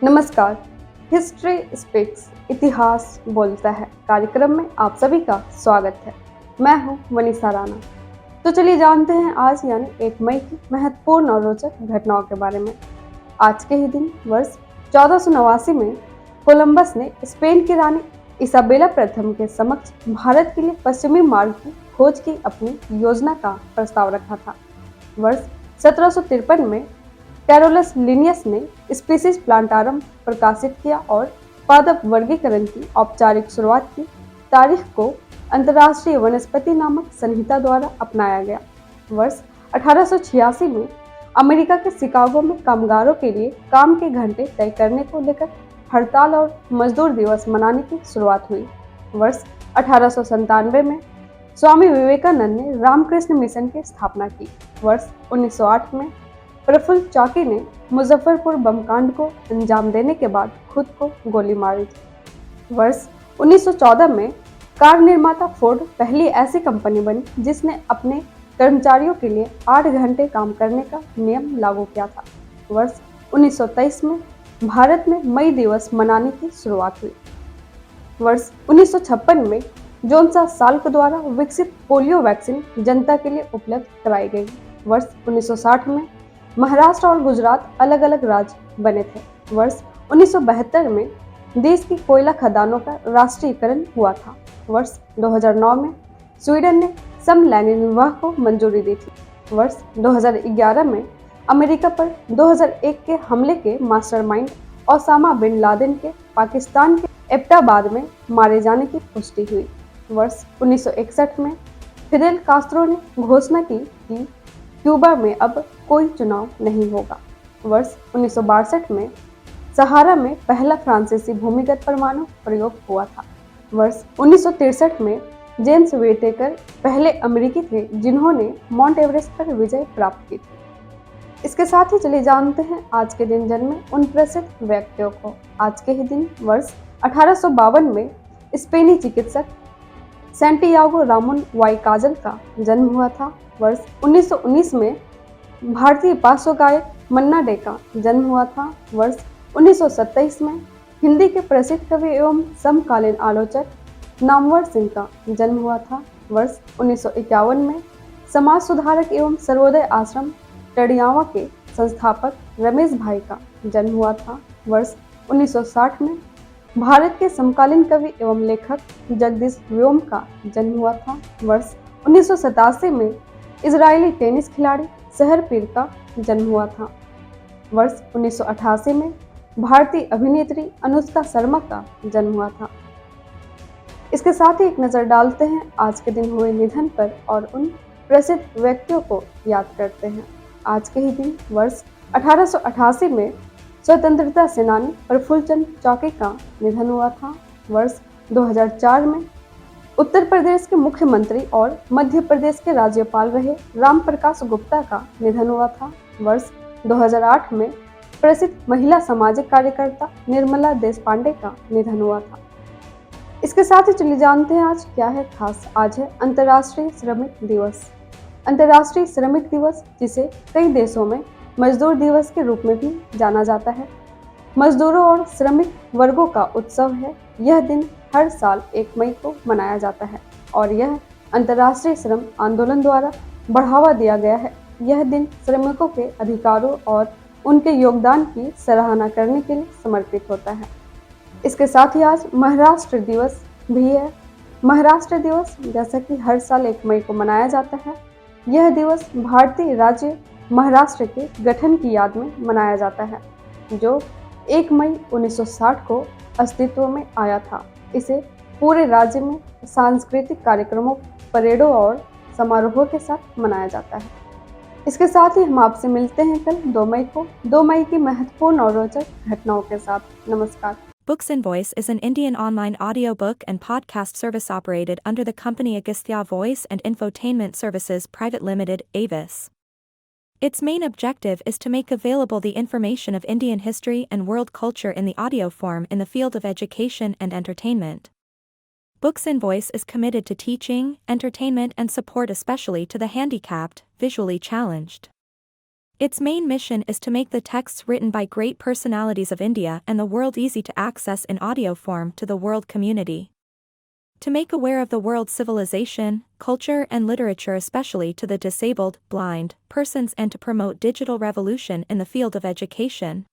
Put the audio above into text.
नमस्कार। History speaks इतिहास बोलता है कार्यक्रम में आप सभी का स्वागत है। मैं हूं वनीसा राणा। तो चलिए जानते हैं आज यानी 1 मई की महत्वपूर्ण और रोचक घटनाओं के बारे में। आज के ही दिन वर्ष 1489 में कोलंबस ने स्पेन की रानी इसाबेला प्रथम के समक्ष भारत के लिए पश्चिमी मार्ग की खोज की अपनी योजना का प्रस्ताव रखा था। वर्ष 1753 में कैरोलस लिनियस ने स्पीसीज प्लांटारम प्रकाशित किया और पादप वर्गीकरण की औपचारिक शुरुआत की तारीख को अंतर्राष्ट्रीय वनस्पति नामक संहिता द्वारा अपनाया गया। वर्ष 1886 में अमेरिका के शिकागो में कामगारों के लिए काम के घंटे तय करने को लेकर हड़ताल और मजदूर दिवस मनाने की शुरुआत हुई। वर्ष 1897 में स्वामी विवेकानंद ने रामकृष्ण मिशन की स्थापना की। वर्ष 1908 में प्रफुल्ल चाकी ने मुजफ्फरपुर बम कांड को अंजाम देने के बाद खुद को गोली मारी थी। वर्ष 1914 में कार निर्माता फोर्ड पहली ऐसी कंपनी बनी जिसने अपने कर्मचारियों के लिए 8 घंटे काम करने का नियम लागू किया था। वर्ष 1923 में भारत में मई दिवस मनाने की शुरुआत हुई। वर्ष 1956 में जॉनसन साल्क द्वारा विकसित पोलियो वैक्सीन जनता के लिए उपलब्ध कराई गई। वर्ष 1960 में महाराष्ट्र और गुजरात अलग अलग राज्य बने थे। वर्ष 1972 में देश की कोयला खदानों का राष्ट्रीयकरण हुआ था। वर्ष 2009 में स्वीडन ने समलैंगिक विवाह को मंजूरी दी थी। वर्ष 2011 में अमेरिका पर 2001 के हमले के मास्टरमाइंड ओसामा बिन लादेन के पाकिस्तान के एबटाबाद में मारे जाने की पुष्टि हुई। वर्ष 1961 में फिदेल कास्त्रो ने घोषणा की कि क्यूबा में अब कोई चुनाव नहीं होगा। वर्ष 1962 में सहारा में पहला फ्रांसीसी भूमिगत परमाणु प्रयोग हुआ था। वर्ष 1963 में जेम्स व्हिटेकर पहले अमेरिकी थे जिन्होंने माउंट एवरेस्ट पर विजय प्राप्त की थी। इसके साथ ही चलिए जानते हैं आज के दिन जन्मे उन प्रसिद्ध व्यक्तियों को। आज के ही दिन वर्ष 1852 में स्पेनी चिकित्सक सैंटियागो रामोन वाई काजल का जन्म हुआ था। वर्ष 1919 में भारतीय पार्श्व गायक मन्ना डे का जन्म हुआ था। वर्ष 1927 में हिंदी के प्रसिद्ध कवि एवं समकालीन आलोचक नामवर सिंह का जन्म हुआ था। वर्ष 1951 में समाज सुधारक एवं सर्वोदय आश्रम टडियावा के संस्थापक रमेश भाई का जन्म हुआ था। वर्ष 1960 में भारत के समकालीन कवि एवं लेखक जगदीश व्योम का जन्म हुआ था। वर्ष 1987 में इजरायली टेनिस खिलाड़ी सहर पीर का जन्म हुआ था। वर्ष 1988 में भारतीय अभिनेत्री अनुष्का शर्मा का जन्म हुआ था। इसके साथ ही एक नज़र डालते हैं आज के दिन हुए निधन पर और उन प्रसिद्ध व्यक्तियों को याद करते हैं। आज के ही दिन वर्ष 1888 में स्वतंत्रता सेनानी प्रफुल्ल चाकी का निधन हुआ था। वर्ष 2004 में उत्तर प्रदेश के मुख्यमंत्री और मध्य प्रदेश के राज्यपाल रहे राम प्रकाश गुप्ता का निधन हुआ था। वर्ष 2008 में प्रसिद्ध महिला सामाजिक कार्यकर्ता निर्मला देशपांडे का निधन हुआ था। इसके साथ ही चलिए जानते हैं आज क्या है खास। आज है अंतर्राष्ट्रीय श्रमिक दिवस। अंतर्राष्ट्रीय श्रमिक दिवस जिसे कई देशों में मजदूर दिवस के रूप में भी जाना जाता है, मजदूरों और श्रमिक वर्गों का उत्सव है। यह दिन हर साल 1 मई को मनाया जाता है और यह अंतर्राष्ट्रीय श्रम आंदोलन द्वारा बढ़ावा दिया गया है। यह दिन श्रमिकों के अधिकारों और उनके योगदान की सराहना करने के लिए समर्पित होता है। इसके साथ ही आज महाराष्ट्र दिवस भी है। महाराष्ट्र दिवस जैसा कि हर साल 1 मई को मनाया जाता है, यह दिवस भारतीय राज्य महाराष्ट्र के गठन की याद में मनाया जाता है जो 1 मई 1960 को अस्तित्व में आया था। इसे पूरे राज्य में सांस्कृतिक कार्यक्रमों, परेडों और समारोहों के साथ मनाया जाता है। इसके साथ ही हम आपसे मिलते हैं कल 2 मई को 2 मई की महत्वपूर्ण और रोचक घटनाओं के साथ। नमस्कार। Books and Voice is an Indian online audiobook and podcast service operated under the company Agastya Voice and Infotainment Services Private Limited, Avis. Its main objective is to make available the information of Indian history and world culture in the audio form in the field of education and entertainment. Books and Voice is committed to teaching, entertainment and support especially to the handicapped, visually challenged. Its main mission is to make the texts written by great personalities of India and the world easy to access in audio form to the world community. To make aware of the world's civilization, culture and literature, especially to the disabled, blind, persons, and to promote digital revolution in the field of education.